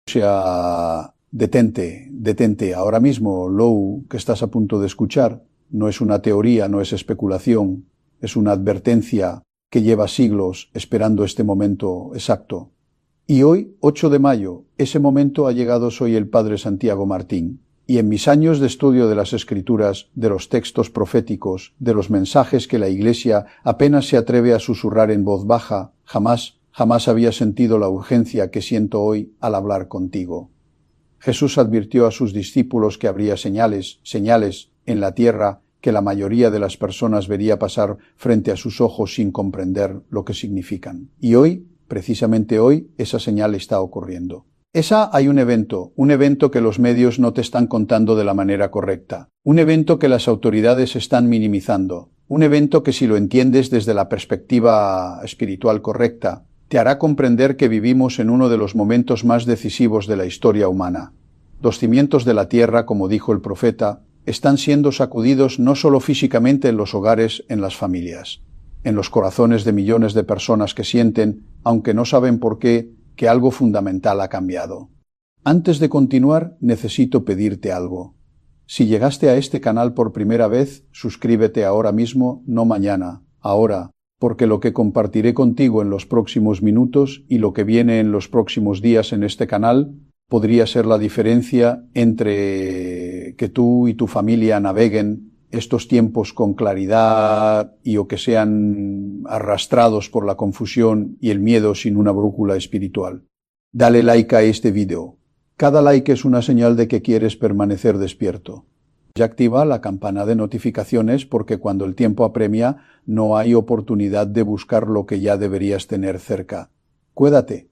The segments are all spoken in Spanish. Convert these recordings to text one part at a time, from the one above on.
sea, detente. Ahora mismo, lo que estás a punto de escuchar no es una teoría, no es especulación, es una advertencia que lleva siglos esperando este momento exacto. Y hoy, 8 de mayo, ese momento ha llegado. Soy el padre Santiago Martín. Y en mis años de estudio de las Escrituras, de los textos proféticos, de los mensajes que la Iglesia apenas se atreve a susurrar en voz baja, jamás había sentido la urgencia que siento hoy al hablar contigo. Jesús advirtió a sus discípulos que habría señales en la tierra que la mayoría de las personas vería pasar frente a sus ojos sin comprender lo que significan. Y hoy, precisamente hoy, esa señal está ocurriendo. Hay un evento que los medios no te están contando de la manera correcta, un evento que las autoridades están minimizando, un evento que si lo entiendes desde la perspectiva espiritual correcta, te hará comprender que vivimos en uno de los momentos más decisivos de la historia humana. Los cimientos de la tierra, como dijo el profeta, están siendo sacudidos no solo físicamente en los hogares, en las familias, en los corazones de millones de personas que sienten, aunque no saben por qué, que algo fundamental ha cambiado. Antes de continuar, necesito pedirte algo. Si llegaste a este canal por primera vez, suscríbete ahora mismo, no mañana, ahora, porque lo que compartiré contigo en los próximos minutos y lo que viene en los próximos días en este canal podría ser la diferencia entre que tú y tu familia naveguen estos tiempos con claridad y o que sean arrastrados por la confusión y el miedo sin una brújula espiritual. Dale like a este video. Cada like es una señal de que quieres permanecer despierto. Ya activa la campana de notificaciones porque cuando el tiempo apremia no hay oportunidad de buscar lo que ya deberías tener cerca. Cuídate.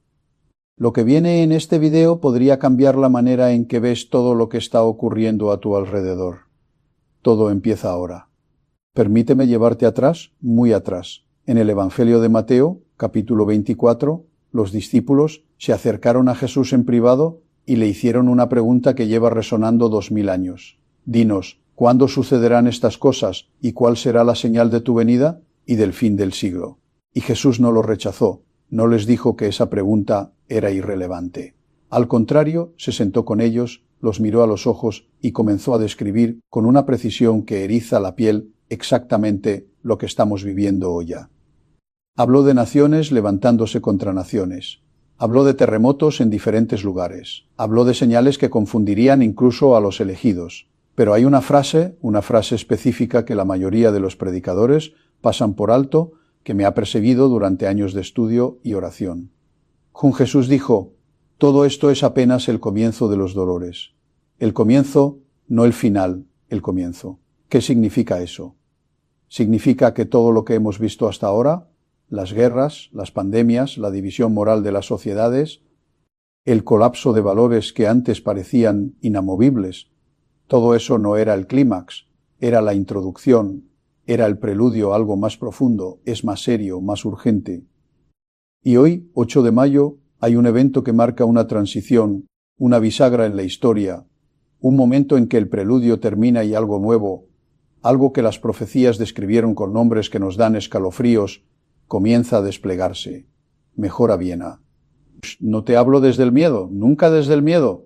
Lo que viene en este video podría cambiar la manera en que ves todo lo que está ocurriendo a tu alrededor. Todo empieza ahora. Permíteme llevarte atrás, muy atrás. En el Evangelio de Mateo, capítulo 24, los discípulos se acercaron a Jesús en privado y le hicieron una pregunta que lleva resonando 2000 años. Dinos, ¿cuándo sucederán estas cosas y cuál será la señal de tu venida y del fin del siglo? Y Jesús no los rechazó, no les dijo que esa pregunta era irrelevante. Al contrario, se sentó con ellos, los miró a los ojos y comenzó a describir con una precisión que eriza la piel exactamente lo que estamos viviendo hoy ya. Habló de naciones levantándose contra naciones. Habló de terremotos en diferentes lugares. Habló de señales que confundirían incluso a los elegidos. Pero hay una frase específica que la mayoría de los predicadores pasan por alto, que me ha perseguido durante años de estudio y oración. Jesús dijo: todo esto es apenas el comienzo de los dolores. El comienzo, no el final, el comienzo. ¿Qué significa eso? Significa que todo lo que hemos visto hasta ahora, las guerras, las pandemias, la división moral de las sociedades, el colapso de valores que antes parecían inamovibles, todo eso no era el clímax, era la introducción, era el preludio a algo más profundo, es más serio, más urgente. Y hoy, 8 de mayo, hay un evento que marca una transición, una bisagra en la historia, un momento en que el preludio termina y algo nuevo, algo que las profecías describieron con nombres que nos dan escalofríos, comienza a desplegarse. Mejora Viena. No te hablo desde el miedo, nunca desde el miedo.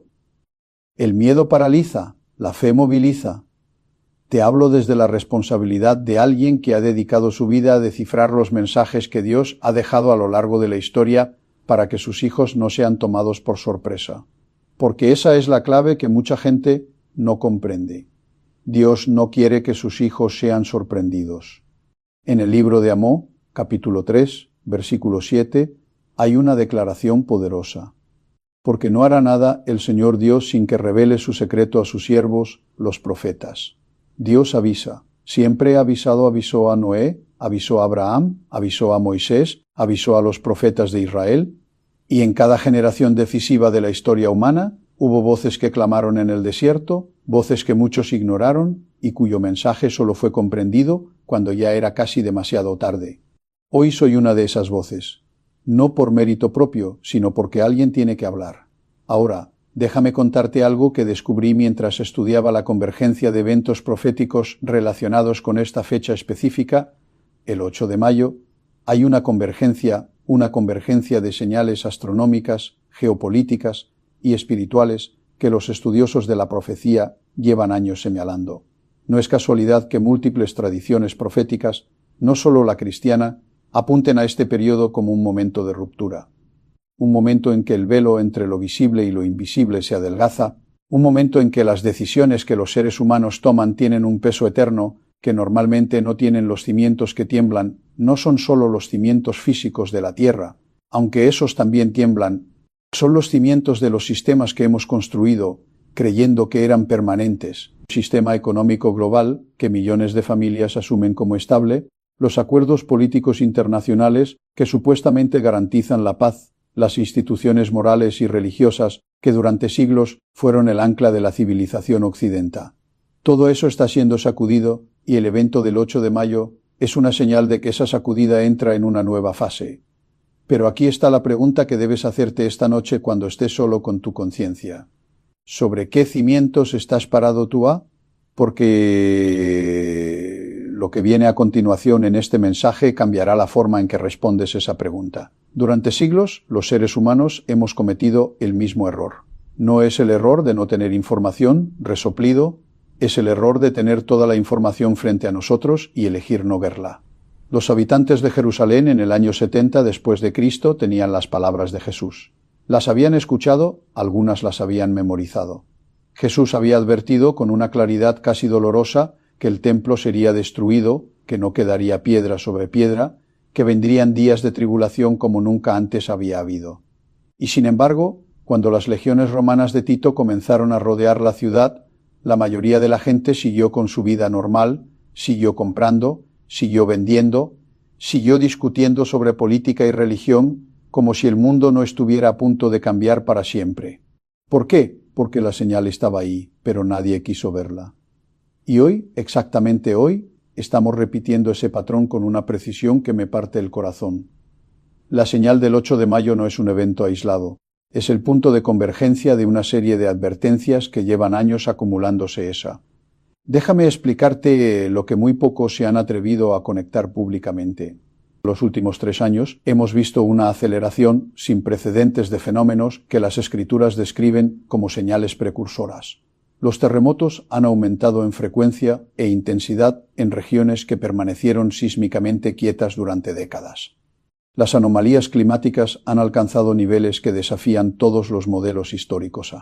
El miedo paraliza, la fe moviliza. Te hablo desde la responsabilidad de alguien que ha dedicado su vida a descifrar los mensajes que Dios ha dejado a lo largo de la historia para que sus hijos no sean tomados por sorpresa. Porque esa es la clave que mucha gente no comprende. Dios no quiere que sus hijos sean sorprendidos. En el libro de Amós, capítulo 3, versículo 7, hay una declaración poderosa. Porque no hará nada el Señor Dios sin que revele su secreto a sus siervos, los profetas. Dios avisa. Siempre avisó a Noé, avisó a Abraham, avisó a Moisés, avisó a los profetas de Israel. Y en cada generación decisiva de la historia humana, hubo voces que clamaron en el desierto, voces que muchos ignoraron y cuyo mensaje solo fue comprendido cuando ya era casi demasiado tarde. Hoy soy una de esas voces. No por mérito propio, sino porque alguien tiene que hablar. Ahora, déjame contarte algo que descubrí mientras estudiaba la convergencia de eventos proféticos relacionados con esta fecha específica, el 8 de mayo. Hay una convergencia de señales astronómicas, geopolíticas, y espirituales que los estudiosos de la profecía llevan años señalando. No es casualidad que múltiples tradiciones proféticas, no solo la cristiana, apunten a este periodo como un momento de ruptura. Un momento en que el velo entre lo visible y lo invisible se adelgaza, un momento en que las decisiones que los seres humanos toman tienen un peso eterno que normalmente no tienen los cimientos que tiemblan, no son solo los cimientos físicos de la tierra, aunque esos también tiemblan, son los cimientos de los sistemas que hemos construido, creyendo que eran permanentes. Un sistema económico global que millones de familias asumen como estable, los acuerdos políticos internacionales que supuestamente garantizan la paz, las instituciones morales y religiosas que durante siglos fueron el ancla de la civilización occidental. Todo eso está siendo sacudido y el evento del 8 de mayo es una señal de que esa sacudida entra en una nueva fase. Pero aquí está la pregunta que debes hacerte esta noche cuando estés solo con tu conciencia. ¿Sobre qué cimientos estás parado tú? Porque lo que viene a continuación en este mensaje cambiará la forma en que respondes esa pregunta. Durante siglos, los seres humanos hemos cometido el mismo error. No es el error de no tener información, resoplido, es el error de tener toda la información frente a nosotros y elegir no verla. Los habitantes de Jerusalén en el año 70 después de Cristo tenían las palabras de Jesús. Las habían escuchado, algunas las habían memorizado. Jesús había advertido con una claridad casi dolorosa que el templo sería destruido, que no quedaría piedra sobre piedra, que vendrían días de tribulación como nunca antes había habido. Y sin embargo, cuando las legiones romanas de Tito comenzaron a rodear la ciudad, la mayoría de la gente siguió con su vida normal, siguió comprando, siguió vendiendo, siguió discutiendo sobre política y religión, como si el mundo no estuviera a punto de cambiar para siempre. ¿Por qué? Porque la señal estaba ahí, pero nadie quiso verla. Y hoy, exactamente hoy, estamos repitiendo ese patrón con una precisión que me parte el corazón. La señal del 8 de mayo no es un evento aislado. Es el punto de convergencia de una serie de advertencias que llevan años acumulándose esa. Déjame explicarte lo que muy pocos se han atrevido a conectar públicamente. En los últimos 3 años hemos visto una aceleración sin precedentes de fenómenos que las escrituras describen como señales precursoras. Los terremotos han aumentado en frecuencia e intensidad en regiones que permanecieron sísmicamente quietas durante décadas. Las anomalías climáticas han alcanzado niveles que desafían todos los modelos históricos.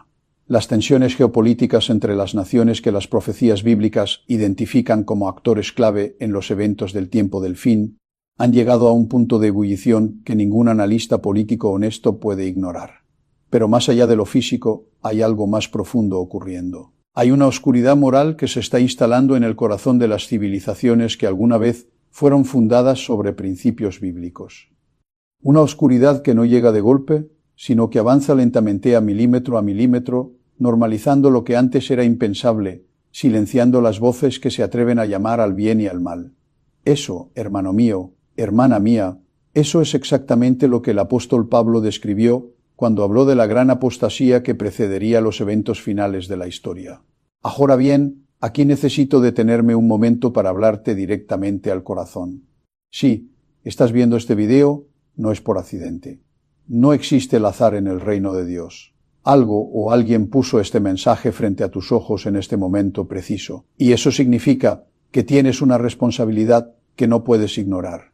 Las tensiones geopolíticas entre las naciones que las profecías bíblicas identifican como actores clave en los eventos del tiempo del fin han llegado a un punto de ebullición que ningún analista político honesto puede ignorar. Pero más allá de lo físico, hay algo más profundo ocurriendo. Hay una oscuridad moral que se está instalando en el corazón de las civilizaciones que alguna vez fueron fundadas sobre principios bíblicos. Una oscuridad que no llega de golpe, sino que avanza lentamente a milímetro, normalizando lo que antes era impensable, silenciando las voces que se atreven a llamar al bien y al mal. Eso, hermano mío, hermana mía, eso es exactamente lo que el apóstol Pablo describió cuando habló de la gran apostasía que precedería los eventos finales de la historia. Ahora bien, aquí necesito detenerme un momento para hablarte directamente al corazón. Sí, estás viendo este video, no es por accidente. No existe el azar en el reino de Dios. Algo o alguien puso este mensaje frente a tus ojos en este momento preciso, y eso significa que tienes una responsabilidad que no puedes ignorar.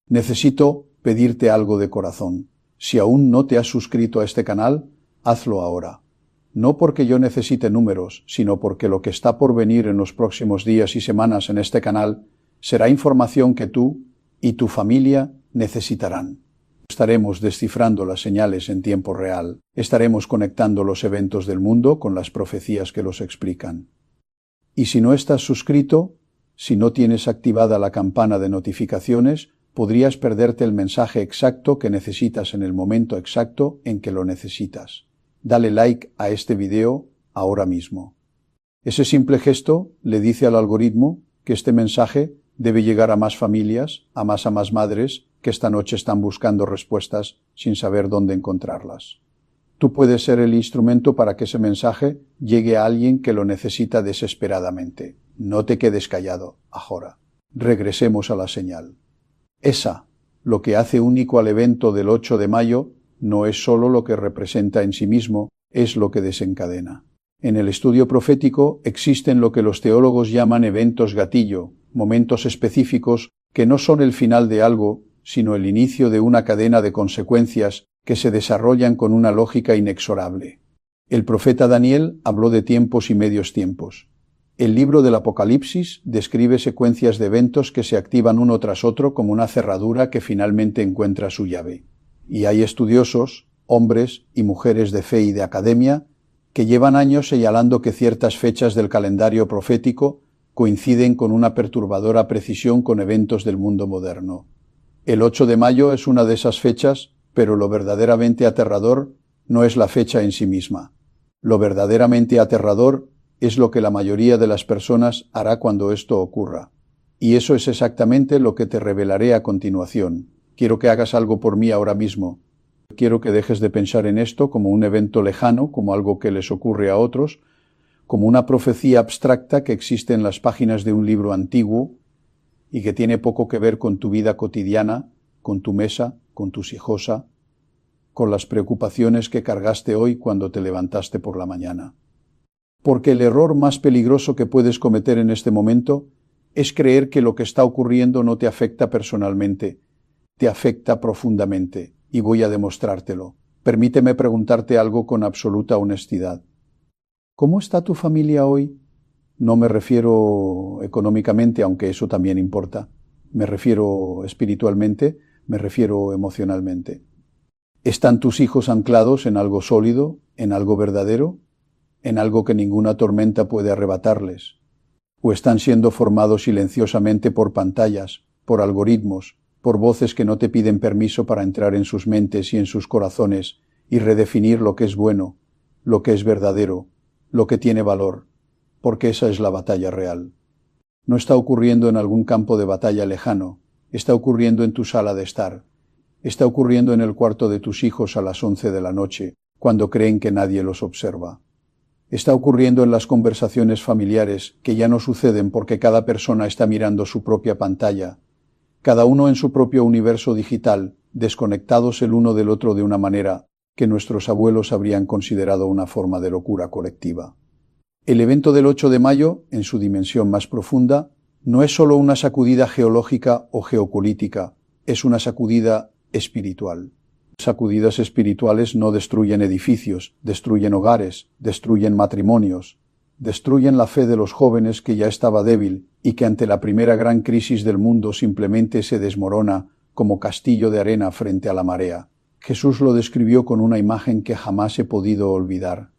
Necesito pedirte algo de corazón. Si aún no te has suscrito a este canal, hazlo ahora. No porque yo necesite números, sino porque lo que está por venir en los próximos días y semanas en este canal será información que tú y tu familia necesitarán. Estaremos descifrando las señales en tiempo real. Estaremos conectando los eventos del mundo con las profecías que los explican. Y si no estás suscrito, si no tienes activada la campana de notificaciones, podrías perderte el mensaje exacto que necesitas en el momento exacto en que lo necesitas. Dale like a este video ahora mismo. Ese simple gesto le dice al algoritmo que este mensaje debe llegar a más familias, a más madres que esta noche están buscando respuestas sin saber dónde encontrarlas. Tú puedes ser el instrumento para que ese mensaje llegue a alguien que lo necesita desesperadamente. No te quedes callado, ahora. Regresemos a la señal. Esa, lo que hace único al evento del 8 de mayo, no es solo lo que representa en sí mismo, es lo que desencadena. En el estudio profético existen lo que los teólogos llaman eventos gatillo, momentos específicos que no son el final de algo, sino el inicio de una cadena de consecuencias que se desarrollan con una lógica inexorable. El profeta Daniel habló de tiempos y medios tiempos. El libro del Apocalipsis describe secuencias de eventos que se activan uno tras otro como una cerradura que finalmente encuentra su llave. Y hay estudiosos, hombres y mujeres de fe y de academia, que llevan años señalando que ciertas fechas del calendario profético coinciden con una perturbadora precisión con eventos del mundo moderno. El 8 de mayo es una de esas fechas, pero lo verdaderamente aterrador no es la fecha en sí misma. Lo verdaderamente aterrador es lo que la mayoría de las personas hará cuando esto ocurra. Y eso es exactamente lo que te revelaré a continuación. Quiero que hagas algo por mí ahora mismo. Quiero que dejes de pensar en esto como un evento lejano, como algo que les ocurre a otros, como una profecía abstracta que existe en las páginas de un libro antiguo y que tiene poco que ver con tu vida cotidiana, con tu mesa, con tus hijos, con las preocupaciones que cargaste hoy cuando te levantaste por la mañana. Porque el error más peligroso que puedes cometer en este momento es creer que lo que está ocurriendo no te afecta personalmente, te afecta profundamente, y voy a demostrártelo. Permíteme preguntarte algo con absoluta honestidad. ¿Cómo está tu familia hoy? No me refiero económicamente, aunque eso también importa. Me refiero espiritualmente, me refiero emocionalmente. ¿Están tus hijos anclados en algo sólido, en algo verdadero, en algo que ninguna tormenta puede arrebatarles? ¿O están siendo formados silenciosamente por pantallas, por algoritmos, por voces que no te piden permiso para entrar en sus mentes y en sus corazones y redefinir lo que es bueno, lo que es verdadero, lo que tiene valor? Porque esa es la batalla real. No está ocurriendo en algún campo de batalla lejano, está ocurriendo en tu sala de estar, está ocurriendo en el cuarto de tus hijos a las 11 de la noche, cuando creen que nadie los observa. Está ocurriendo en las conversaciones familiares, que ya no suceden porque cada persona está mirando su propia pantalla, cada uno en su propio universo digital, desconectados el uno del otro de una manera que nuestros abuelos habrían considerado una forma de locura colectiva. El evento del 8 de mayo, en su dimensión más profunda, no es solo una sacudida geológica o geopolítica, es una sacudida espiritual. Sacudidas espirituales no destruyen edificios, destruyen hogares, destruyen matrimonios, destruyen la fe de los jóvenes que ya estaba débil y que ante la primera gran crisis del mundo simplemente se desmorona como castillo de arena frente a la marea. Jesús lo describió con una imagen que jamás he podido olvidar.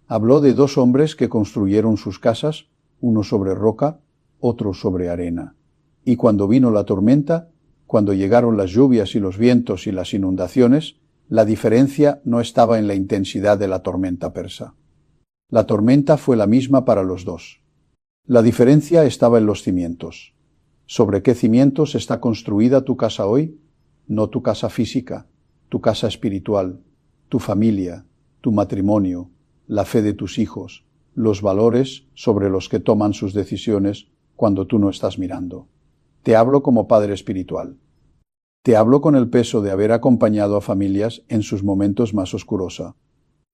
Habló de dos hombres que construyeron sus casas, uno sobre roca, otro sobre arena. Y cuando vino la tormenta, cuando llegaron las lluvias y los vientos y las inundaciones, la diferencia no estaba en la intensidad de la tormenta persa. La tormenta fue la misma para los dos. La diferencia estaba en los cimientos. ¿Sobre qué cimientos está construida tu casa hoy? No tu casa física, tu casa espiritual, tu familia, tu matrimonio, la fe de tus hijos, los valores sobre los que toman sus decisiones cuando tú no estás mirando. Te hablo como padre espiritual. Te hablo con el peso de haber acompañado a familias en sus momentos más oscuros.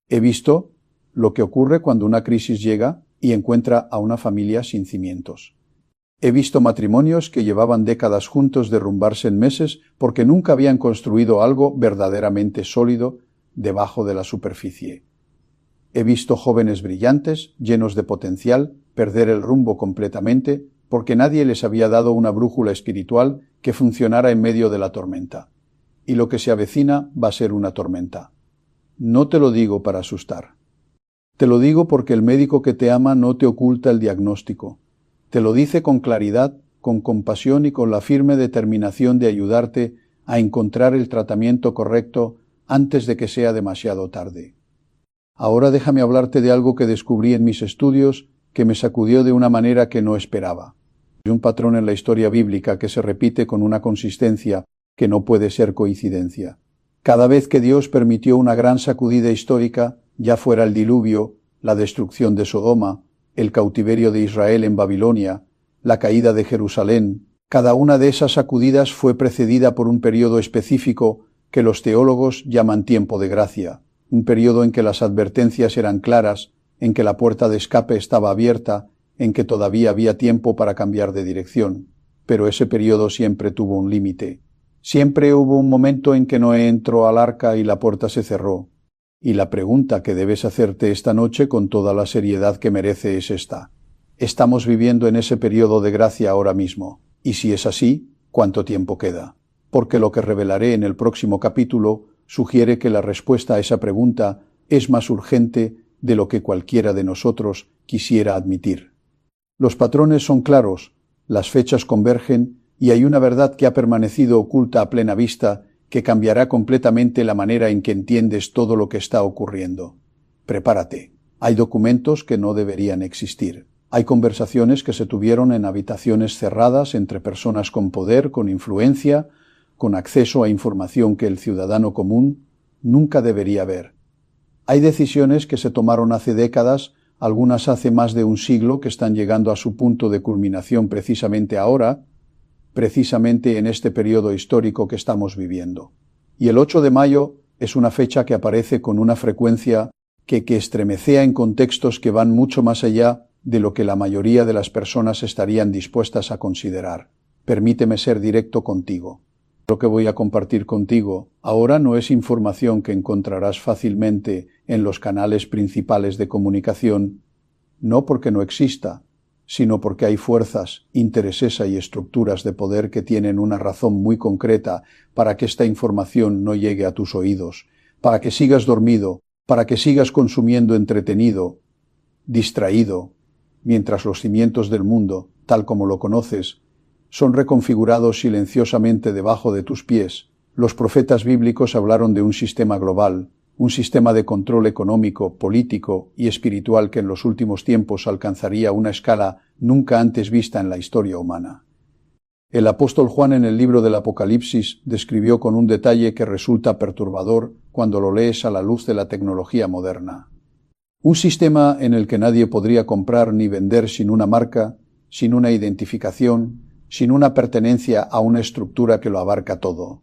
He visto lo que ocurre cuando una crisis llega y encuentra a una familia sin cimientos. He visto matrimonios que llevaban décadas juntos derrumbarse en meses porque nunca habían construido algo verdaderamente sólido debajo de la superficie. He visto jóvenes brillantes, llenos de potencial, perder el rumbo completamente porque nadie les había dado una brújula espiritual que funcionara en medio de la tormenta. Y lo que se avecina va a ser una tormenta. No te lo digo para asustar. Te lo digo porque el médico que te ama no te oculta el diagnóstico. Te lo dice con claridad, con compasión y con la firme determinación de ayudarte a encontrar el tratamiento correcto antes de que sea demasiado tarde. Ahora déjame hablarte de algo que descubrí en mis estudios que me sacudió de una manera que no esperaba. Es un patrón en la historia bíblica que se repite con una consistencia que no puede ser coincidencia. Cada vez que Dios permitió una gran sacudida histórica, ya fuera el diluvio, la destrucción de Sodoma, el cautiverio de Israel en Babilonia, la caída de Jerusalén, cada una de esas sacudidas fue precedida por un periodo específico que los teólogos llaman tiempo de gracia, un periodo en que las advertencias eran claras, en que la puerta de escape estaba abierta, en que todavía había tiempo para cambiar de dirección. Pero ese periodo siempre tuvo un límite. Siempre hubo un momento en que Noé entró al arca y la puerta se cerró. Y la pregunta que debes hacerte esta noche con toda la seriedad que merece es esta. ¿Estamos viviendo en ese periodo de gracia ahora mismo? Y si es así, ¿cuánto tiempo queda? Porque lo que revelaré en el próximo capítulo sugiere que la respuesta a esa pregunta es más urgente de lo que cualquiera de nosotros quisiera admitir. Los patrones son claros, las fechas convergen y hay una verdad que ha permanecido oculta a plena vista que cambiará completamente la manera en que entiendes todo lo que está ocurriendo. Prepárate. Hay documentos que no deberían existir. Hay conversaciones que se tuvieron en habitaciones cerradas entre personas con poder, con influencia, con acceso a información que el ciudadano común nunca debería ver. Hay decisiones que se tomaron hace décadas, algunas hace más de un siglo, que están llegando a su punto de culminación precisamente ahora, precisamente en este periodo histórico que estamos viviendo. Y el 8 de mayo es una fecha que aparece con una frecuencia que estremecea en contextos que van mucho más allá de lo que la mayoría de las personas estarían dispuestas a considerar. Permíteme ser directo contigo. Lo que voy a compartir contigo ahora no es información que encontrarás fácilmente en los canales principales de comunicación, no porque no exista, sino porque hay fuerzas, intereses y estructuras de poder que tienen una razón muy concreta para que esta información no llegue a tus oídos, para que sigas dormido, para que sigas consumiendo entretenido, distraído, mientras los cimientos del mundo, tal como lo conoces, son reconfigurados silenciosamente debajo de tus pies. Los profetas bíblicos hablaron de un sistema global, un sistema de control económico, político y espiritual que en los últimos tiempos alcanzaría una escala nunca antes vista en la historia humana. El apóstol Juan en el libro del Apocalipsis describió con un detalle que resulta perturbador cuando lo lees a la luz de la tecnología moderna. Un sistema en el que nadie podría comprar ni vender sin una marca, sin una identificación, sin una pertenencia a una estructura que lo abarca todo.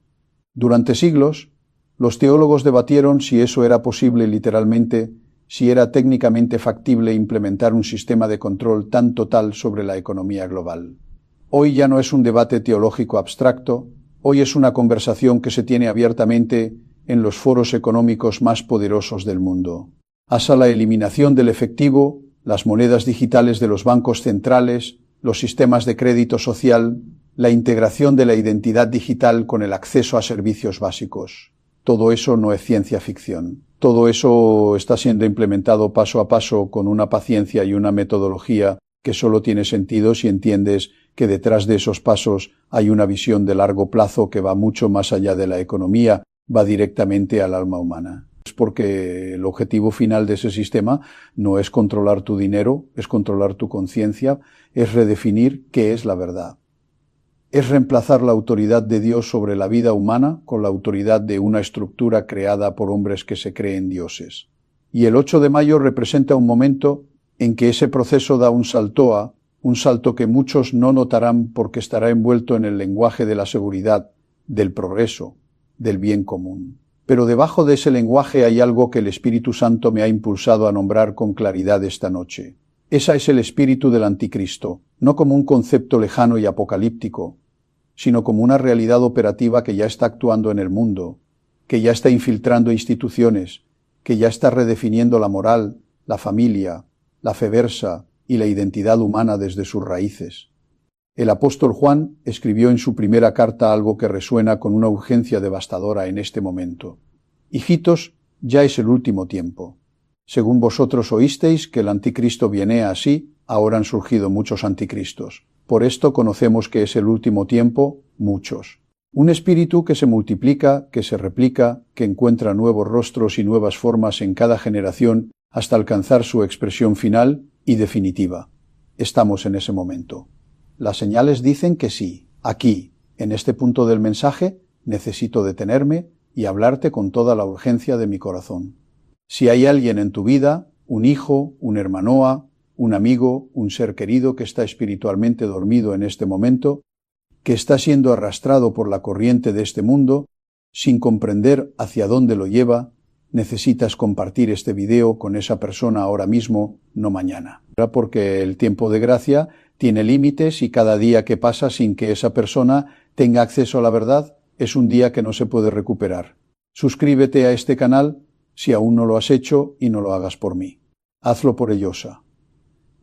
Durante siglos, los teólogos debatieron si eso era posible literalmente, si era técnicamente factible implementar un sistema de control tan total sobre la economía global. Hoy ya no es un debate teológico abstracto, hoy es una conversación que se tiene abiertamente en los foros económicos más poderosos del mundo. Hasta la eliminación del efectivo, las monedas digitales de los bancos centrales, los sistemas de crédito social, la integración de la identidad digital con el acceso a servicios básicos. Todo eso no es ciencia ficción. Todo eso está siendo implementado paso a paso con una paciencia y una metodología que solo tiene sentido si entiendes que detrás de esos pasos hay una visión de largo plazo que va mucho más allá de la economía, va directamente al alma humana. Es porque el objetivo final de ese sistema no es controlar tu dinero, es controlar tu conciencia, es redefinir qué es la verdad. Es reemplazar la autoridad de Dios sobre la vida humana con la autoridad de una estructura creada por hombres que se creen dioses. Y el 8 de mayo representa un momento en que ese proceso da un salto que muchos no notarán porque estará envuelto en el lenguaje de la seguridad, del progreso, del bien común. Pero debajo de ese lenguaje hay algo que el Espíritu Santo me ha impulsado a nombrar con claridad esta noche. Ese es el espíritu del anticristo, no como un concepto lejano y apocalíptico, sino como una realidad operativa que ya está actuando en el mundo, que ya está infiltrando instituciones, que ya está redefiniendo la moral, la familia, la fe versa y la identidad humana desde sus raíces. El apóstol Juan escribió en su primera carta algo que resuena con una urgencia devastadora en este momento. Hijitos, ya es el último tiempo. Según vosotros oísteis que el anticristo viene así, ahora han surgido muchos anticristos. Por esto conocemos que es el último tiempo, muchos. Un espíritu que se multiplica, que se replica, que encuentra nuevos rostros y nuevas formas en cada generación hasta alcanzar su expresión final y definitiva. Estamos en ese momento. Las señales dicen que sí. Aquí, en este punto del mensaje, necesito detenerme y hablarte con toda la urgencia de mi corazón. Si hay alguien en tu vida, un hijo, un hermanoa, un amigo, un ser querido que está espiritualmente dormido en este momento, que está siendo arrastrado por la corriente de este mundo, sin comprender hacia dónde lo lleva, necesitas compartir este video con esa persona ahora mismo, no mañana. Porque el tiempo de gracia tiene límites y cada día que pasa sin que esa persona tenga acceso a la verdad es un día que no se puede recuperar. Suscríbete a este canal si aún no lo has hecho y no lo hagas por mí. Hazlo por Ellosa.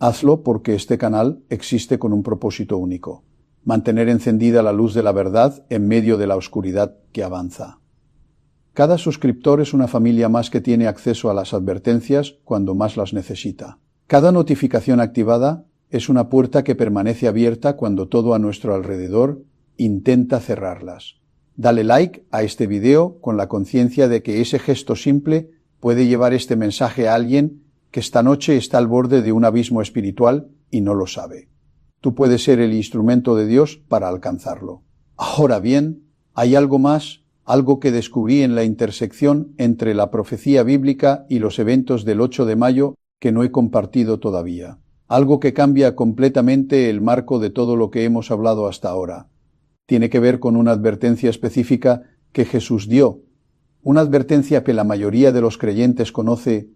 Hazlo porque este canal existe con un propósito único: mantener encendida la luz de la verdad en medio de la oscuridad que avanza. Cada suscriptor es una familia más que tiene acceso a las advertencias cuando más las necesita. Cada notificación activada es una puerta que permanece abierta cuando todo a nuestro alrededor intenta cerrarlas. Dale like a este video con la conciencia de que ese gesto simple puede llevar este mensaje a alguien que esta noche está al borde de un abismo espiritual y no lo sabe. Tú puedes ser el instrumento de Dios para alcanzarlo. Ahora bien, hay algo más, algo que descubrí en la intersección entre la profecía bíblica y los eventos del 8 de mayo que no he compartido todavía. Algo que cambia completamente el marco de todo lo que hemos hablado hasta ahora. Tiene que ver con una advertencia específica que Jesús dio, una advertencia que la mayoría de los creyentes conoce,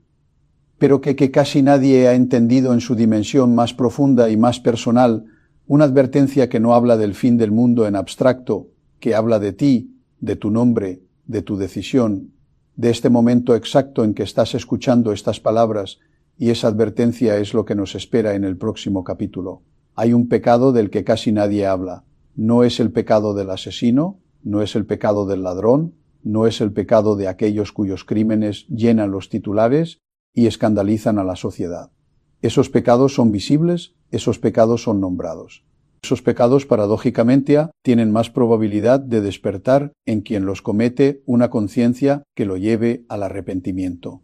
pero que casi nadie ha entendido en su dimensión más profunda y más personal, una advertencia que no habla del fin del mundo en abstracto, que habla de ti, de tu nombre, de tu decisión, de este momento exacto en que estás escuchando estas palabras, y esa advertencia es lo que nos espera en el próximo capítulo. Hay un pecado del que casi nadie habla. No es el pecado del asesino, no es el pecado del ladrón, no es el pecado de aquellos cuyos crímenes llenan los titulares y escandalizan a la sociedad. Esos pecados son visibles, esos pecados son nombrados. Esos pecados, paradójicamente, tienen más probabilidad de despertar en quien los comete una conciencia que lo lleve al arrepentimiento.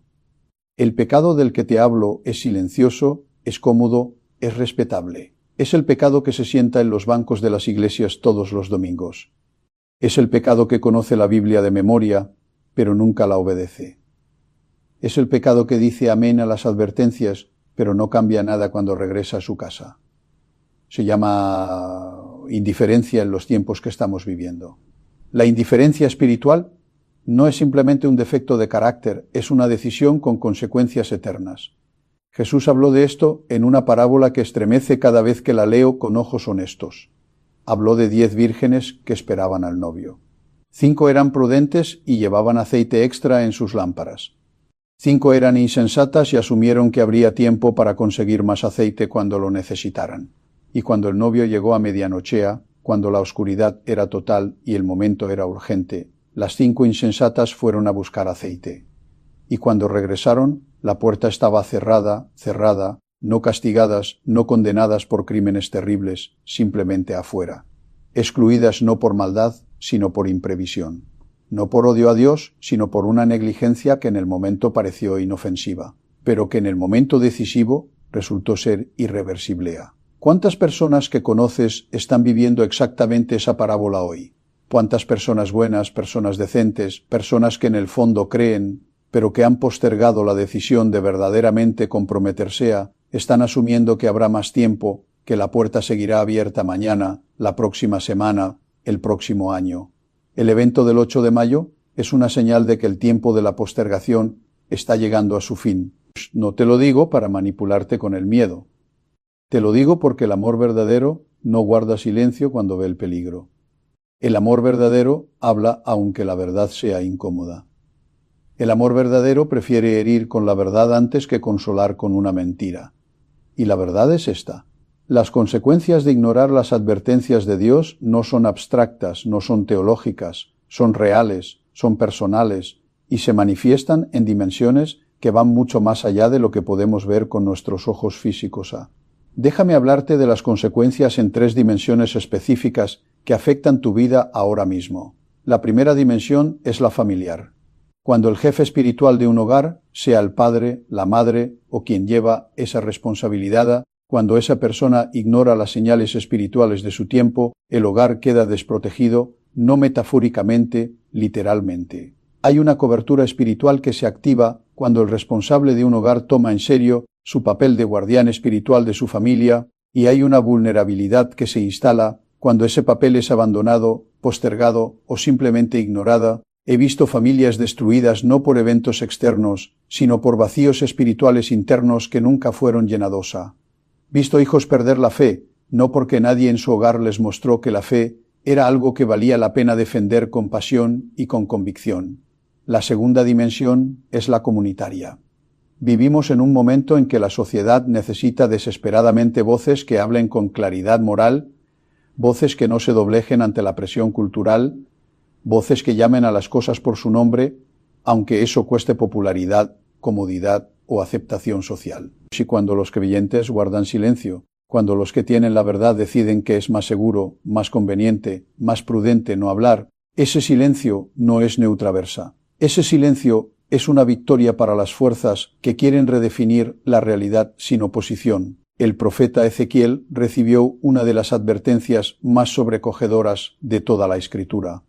El pecado del que te hablo es silencioso, es cómodo, es respetable. Es el pecado que se sienta en los bancos de las iglesias todos los domingos. Es el pecado que conoce la Biblia de memoria, pero nunca la obedece. Es el pecado que dice amén a las advertencias, pero no cambia nada cuando regresa a su casa. Se llama indiferencia en los tiempos que estamos viviendo. La indiferencia espiritual no es simplemente un defecto de carácter, es una decisión con consecuencias eternas. Jesús habló de esto en una parábola que estremece cada vez que la leo con ojos honestos. Habló de 10 vírgenes que esperaban al novio. 5 eran prudentes y llevaban aceite extra en sus lámparas. 5 eran insensatas y asumieron que habría tiempo para conseguir más aceite cuando lo necesitaran. Y cuando el novio llegó a medianochea, cuando la oscuridad era total y el momento era urgente, las 5 insensatas fueron a buscar aceite. Y cuando regresaron, la puerta estaba cerrada, no castigadas, no condenadas por crímenes terribles, simplemente afuera. Excluidas no por maldad, sino por imprevisión. No por odio a Dios, sino por una negligencia que en el momento pareció inofensiva, pero que en el momento decisivo resultó ser irreversible. ¿Cuántas personas que conoces están viviendo exactamente esa parábola hoy? ¿Cuántas personas buenas, personas decentes, personas que en el fondo creen, pero que han postergado la decisión de verdaderamente comprometerse están asumiendo que habrá más tiempo, que la puerta seguirá abierta mañana, la próxima semana, el próximo año? El evento del 8 de mayo es una señal de que el tiempo de la postergación está llegando a su fin. No te lo digo para manipularte con el miedo. Te lo digo porque el amor verdadero no guarda silencio cuando ve el peligro. El amor verdadero habla aunque la verdad sea incómoda. El amor verdadero prefiere herir con la verdad antes que consolar con una mentira. Y la verdad es esta. Las consecuencias de ignorar las advertencias de Dios no son abstractas, no son teológicas, son reales, son personales y se manifiestan en dimensiones que van mucho más allá de lo que podemos ver con nuestros ojos físicos. Déjame hablarte de las consecuencias en 3 dimensiones específicas que afectan tu vida ahora mismo. La primera dimensión es la familiar. Cuando el jefe espiritual de un hogar, sea el padre, la madre o quien lleva esa responsabilidad, cuando esa persona ignora las señales espirituales de su tiempo, el hogar queda desprotegido, no metafóricamente, literalmente. Hay una cobertura espiritual que se activa cuando el responsable de un hogar toma en serio su papel de guardián espiritual de su familia, y hay una vulnerabilidad que se instala cuando ese papel es abandonado, postergado o simplemente ignorada, He visto familias destruidas no por eventos externos, sino por vacíos espirituales internos que nunca fueron llenadosa. Visto hijos perder la fe, no porque nadie en su hogar les mostró que la fe era algo que valía la pena defender con pasión y con convicción. La segunda dimensión es la comunitaria. Vivimos en un momento en que la sociedad necesita desesperadamente voces que hablen con claridad moral, voces que no se doblejen ante la presión cultural, voces que llamen a las cosas por su nombre, aunque eso cueste popularidad, comodidad o aceptación social. Y cuando los creyentes guardan silencio, cuando los que tienen la verdad deciden que es más seguro, más conveniente, más prudente no hablar, ese silencio no es neutraversa. Ese silencio es una victoria para las fuerzas que quieren redefinir la realidad sin oposición. El profeta Ezequiel recibió una de las advertencias más sobrecogedoras de toda la Escritura.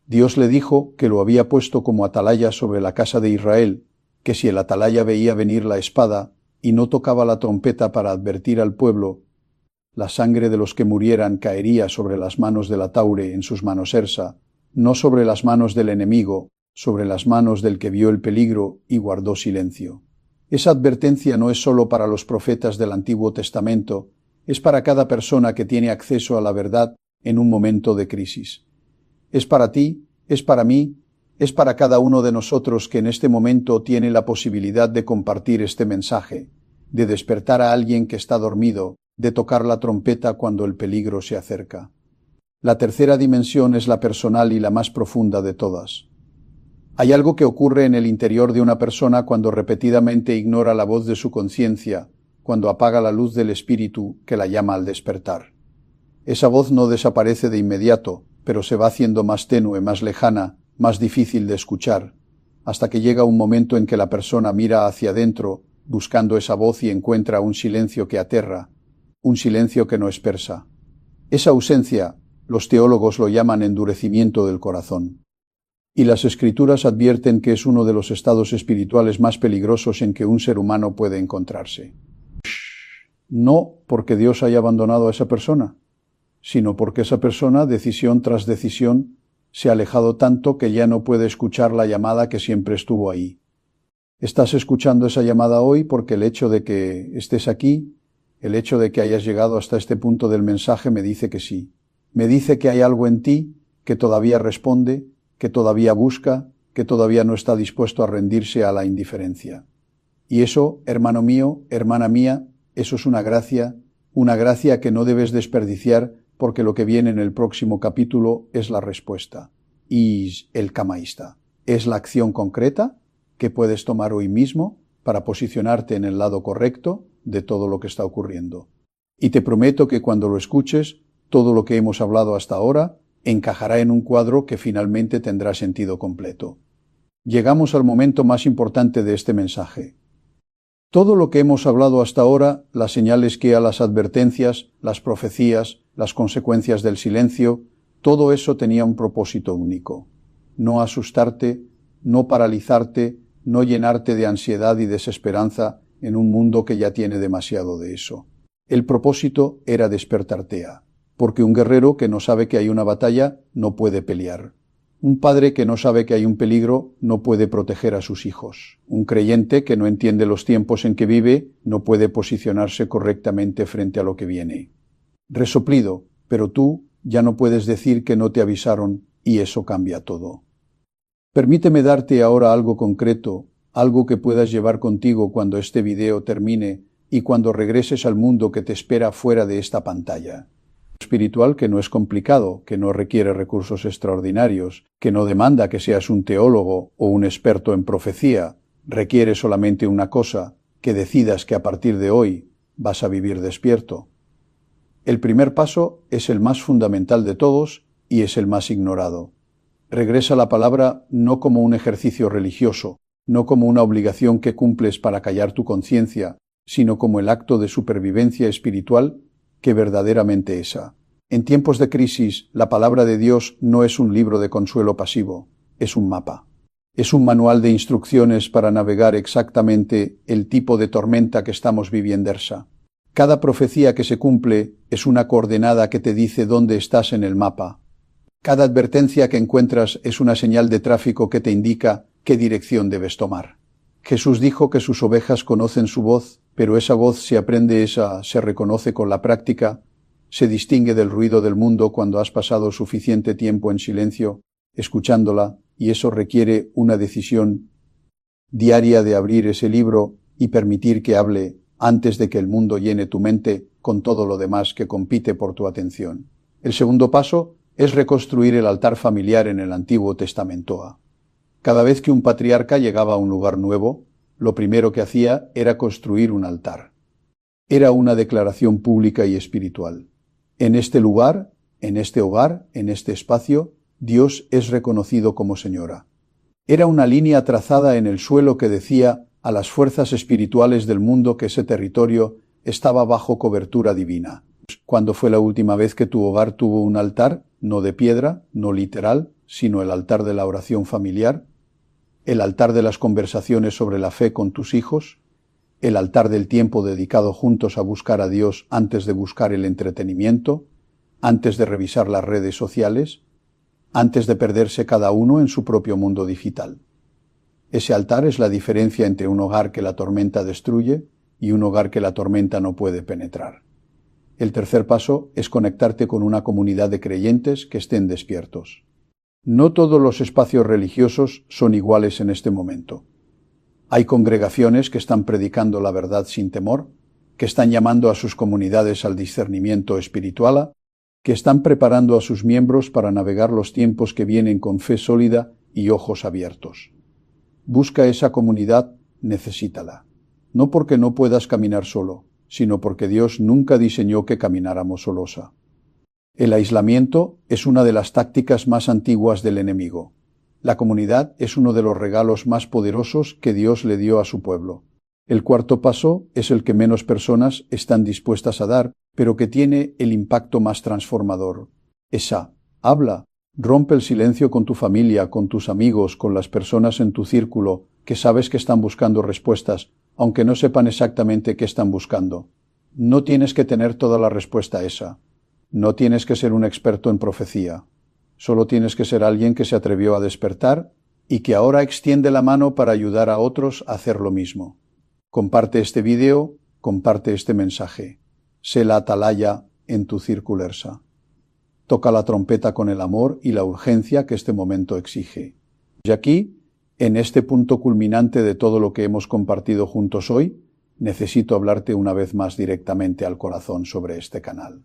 Dios le dijo que lo había puesto como atalaya sobre la casa de Israel, que si el atalaya veía venir la espada y no tocaba la trompeta para advertir al pueblo, la sangre de los que murieran caería sobre las manos del ataure en sus manos Ersa, no sobre las manos del enemigo, sobre las manos del que vio el peligro y guardó silencio. Esa advertencia no es sólo para los profetas del Antiguo Testamento, es para cada persona que tiene acceso a la verdad en un momento de crisis. Es para ti, es para mí, es para cada uno de nosotros que en este momento tiene la posibilidad de compartir este mensaje, de despertar a alguien que está dormido, de tocar la trompeta cuando el peligro se acerca. La tercera dimensión es la personal y la más profunda de todas. Hay algo que ocurre en el interior de una persona cuando repetidamente ignora la voz de su conciencia, cuando apaga la luz del espíritu que la llama al despertar. Esa voz no desaparece de inmediato, pero se va haciendo más tenue, más lejana, más difícil de escuchar, hasta que llega un momento en que la persona mira hacia adentro, buscando esa voz y encuentra un silencio que aterra, un silencio que no expresa. Esa ausencia, los teólogos lo llaman endurecimiento del corazón. Y las Escrituras advierten que es uno de los estados espirituales más peligrosos en que un ser humano puede encontrarse. No porque Dios haya abandonado a esa persona, sino porque esa persona, decisión tras decisión, se ha alejado tanto que ya no puede escuchar la llamada que siempre estuvo ahí. Estás escuchando esa llamada hoy porque el hecho de que estés aquí, el hecho de que hayas llegado hasta este punto del mensaje me dice que sí. Me dice que hay algo en ti que todavía responde, que todavía busca, que todavía no está dispuesto a rendirse a la indiferencia. Y eso, hermano mío, hermana mía, eso es una gracia que no debes desperdiciar, porque lo que viene en el próximo capítulo es la respuesta. Y el camaísta. Es la acción concreta que puedes tomar hoy mismo para posicionarte en el lado correcto de todo lo que está ocurriendo. Y te prometo que cuando lo escuches, todo lo que hemos hablado hasta ahora encajará en un cuadro que finalmente tendrá sentido completo. Llegamos al momento más importante de este mensaje. Todo lo que hemos hablado hasta ahora, las señales que a las advertencias, las profecías, las consecuencias del silencio, todo eso tenía un propósito único. No asustarte, no paralizarte, no llenarte de ansiedad y desesperanza en un mundo que ya tiene demasiado de eso. El propósito era despertarte porque un guerrero que no sabe que hay una batalla no puede pelear. Un padre que no sabe que hay un peligro no puede proteger a sus hijos. Un creyente que no entiende los tiempos en que vive no puede posicionarse correctamente frente a lo que viene. Resoplido, pero tú ya no puedes decir que no te avisaron y eso cambia todo. Permíteme darte ahora algo concreto, algo que puedas llevar contigo cuando este video termine y cuando regreses al mundo que te espera fuera de esta pantalla. Espiritual que no es complicado, que no requiere recursos extraordinarios, que no demanda que seas un teólogo o un experto en profecía, requiere solamente una cosa, que decidas que a partir de hoy vas a vivir despierto. El primer paso es el más fundamental de todos y es el más ignorado. Regresa la palabra no como un ejercicio religioso, no como una obligación que cumples para callar tu conciencia, sino como el acto de supervivencia espiritual que verdaderamente esa. En tiempos de crisis, la palabra de Dios no es un libro de consuelo pasivo, es un mapa. Es un manual de instrucciones para navegar exactamente el tipo de tormenta que estamos viviendo. Cada profecía que se cumple es una coordenada que te dice dónde estás en el mapa. Cada advertencia que encuentras es una señal de tráfico que te indica qué dirección debes tomar. Jesús dijo que sus ovejas conocen su voz, pero esa voz se aprende, se reconoce con la práctica, se distingue del ruido del mundo cuando has pasado suficiente tiempo en silencio, escuchándola, y eso requiere una decisión diaria de abrir ese libro y permitir que hable antes de que el mundo llene tu mente con todo lo demás que compite por tu atención. El segundo paso es reconstruir el altar familiar en el Antiguo Testamento. Cada vez que un patriarca llegaba a un lugar nuevo, lo primero que hacía era construir un altar. Era una declaración pública y espiritual. En este lugar, en este hogar, en este espacio, Dios es reconocido como Señora. Era una línea trazada en el suelo que decía a las fuerzas espirituales del mundo que ese territorio estaba bajo cobertura divina. ¿Cuándo fue la última vez que tu hogar tuvo un altar? No de piedra, no literal, sino el altar de la oración familiar, el altar de las conversaciones sobre la fe con tus hijos, el altar del tiempo dedicado juntos a buscar a Dios antes de buscar el entretenimiento, antes de revisar las redes sociales, antes de perderse cada uno en su propio mundo digital. Ese altar es la diferencia entre un hogar que la tormenta destruye y un hogar que la tormenta no puede penetrar. El tercer paso es conectarte con una comunidad de creyentes que estén despiertos. No todos los espacios religiosos son iguales en este momento. Hay congregaciones que están predicando la verdad sin temor, que están llamando a sus comunidades al discernimiento espiritual, que están preparando a sus miembros para navegar los tiempos que vienen con fe sólida y ojos abiertos. Busca esa comunidad, necesítala. No porque no puedas caminar solo, sino porque Dios nunca diseñó que camináramos solos. El aislamiento es una de las tácticas más antiguas del enemigo. La comunidad es uno de los regalos más poderosos que Dios le dio a su pueblo. El cuarto paso es el que menos personas están dispuestas a dar, pero que tiene el impacto más transformador. Habla, rompe el silencio con tu familia, con tus amigos, con las personas en tu círculo, que sabes que están buscando respuestas, aunque no sepan exactamente qué están buscando. No tienes que tener toda la respuesta esa. No tienes que ser un experto en profecía. Solo tienes que ser alguien que se atrevió a despertar y que ahora extiende la mano para ayudar a otros a hacer lo mismo. Comparte este video, comparte este mensaje. Sé la atalaya en tu círculo. Toca la trompeta con el amor y la urgencia que este momento exige. Y aquí, en este punto culminante de todo lo que hemos compartido juntos hoy, necesito hablarte una vez más directamente al corazón sobre este canal.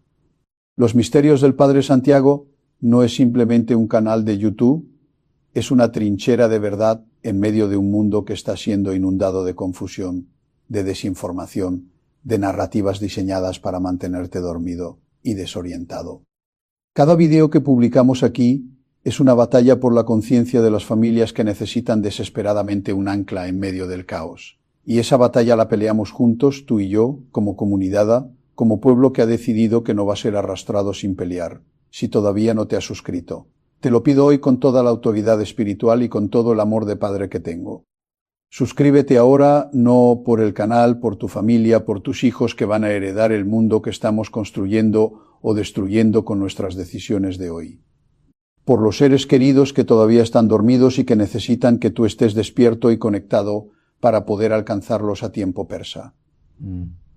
Los Misterios del Padre Santiago no es simplemente un canal de YouTube, es una trinchera de verdad en medio de un mundo que está siendo inundado de confusión, de desinformación, de narrativas diseñadas para mantenerte dormido y desorientado. Cada video que publicamos aquí es una batalla por la conciencia de las familias que necesitan desesperadamente un ancla en medio del caos. Y esa batalla la peleamos juntos, tú y yo, como comunidad, como pueblo que ha decidido que no va a ser arrastrado sin pelear. Si todavía no te has suscrito, te lo pido hoy con toda la autoridad espiritual y con todo el amor de Padre que tengo. Suscríbete ahora, no por el canal, por tu familia, por tus hijos que van a heredar el mundo que estamos construyendo o destruyendo con nuestras decisiones de hoy. Por los seres queridos que todavía están dormidos y que necesitan que tú estés despierto y conectado para poder alcanzarlos a tiempo persa.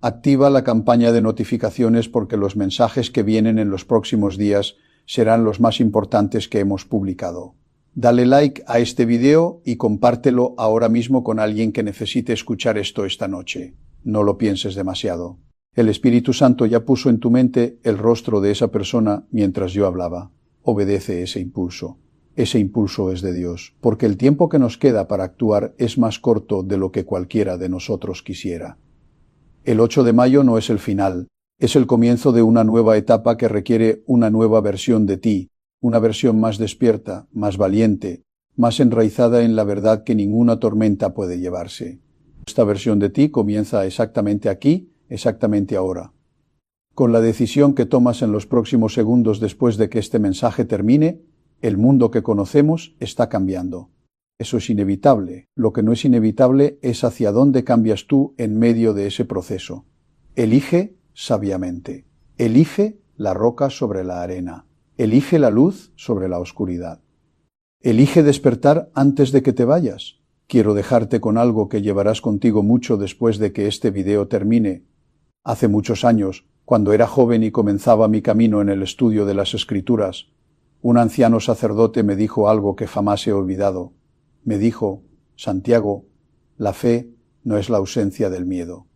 Activa la campaña de notificaciones porque los mensajes que vienen en los próximos días serán los más importantes que hemos publicado. Dale like a este video y compártelo ahora mismo con alguien que necesite escuchar esto esta noche. No lo pienses demasiado. El Espíritu Santo ya puso en tu mente el rostro de esa persona mientras yo hablaba. Obedece ese impulso. Ese impulso es de Dios, porque el tiempo que nos queda para actuar es más corto de lo que cualquiera de nosotros quisiera. El 8 de mayo no es el final, es el comienzo de una nueva etapa que requiere una nueva versión de ti, una versión más despierta, más valiente, más enraizada en la verdad que ninguna tormenta puede llevarse. Esta versión de ti comienza exactamente aquí, exactamente ahora. Con la decisión que tomas en los próximos segundos después de que este mensaje termine, el mundo que conocemos está cambiando. Eso es inevitable. Lo que no es inevitable es hacia dónde cambias tú en medio de ese proceso. Elige sabiamente. Elige la roca sobre la arena. Elige la luz sobre la oscuridad. Elige despertar antes de que te vayas. Quiero dejarte con algo que llevarás contigo mucho después de que este video termine. Hace muchos años, cuando era joven y comenzaba mi camino en el estudio de las Escrituras, un anciano sacerdote me dijo algo que jamás he olvidado. Me dijo: Santiago, la fe no es la ausencia del miedo.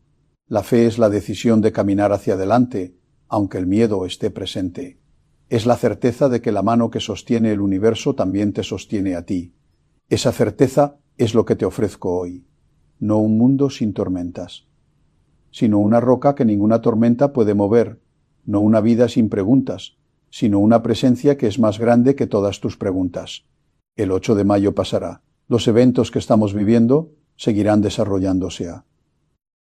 La fe es la decisión de caminar hacia adelante, aunque el miedo esté presente. Es la certeza de que la mano que sostiene el universo también te sostiene a ti. Esa certeza es lo que te ofrezco hoy. No un mundo sin tormentas, sino una roca que ninguna tormenta puede mover, no una vida sin preguntas, sino una presencia que es más grande que todas tus preguntas. El 8 de mayo pasará. Los eventos que estamos viviendo seguirán desarrollándose.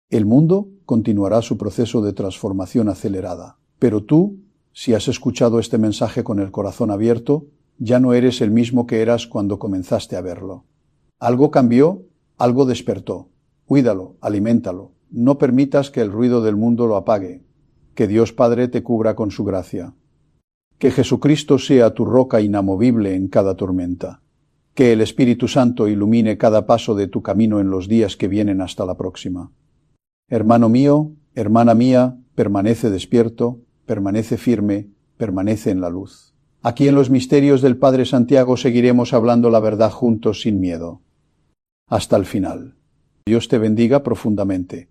El mundo continuará su proceso de transformación acelerada. Pero tú, si has escuchado este mensaje con el corazón abierto, ya no eres el mismo que eras cuando comenzaste a verlo. Algo cambió, algo despertó. Cuídalo, aliméntalo. No permitas que el ruido del mundo lo apague. Que Dios Padre te cubra con su gracia. Que Jesucristo sea tu roca inamovible en cada tormenta. Que el Espíritu Santo ilumine cada paso de tu camino en los días que vienen hasta la próxima. Hermano mío, hermana mía, permanece despierto, permanece firme, permanece en la luz. Aquí en los misterios del Padre Santiago seguiremos hablando la verdad juntos sin miedo. Hasta el final. Dios te bendiga profundamente.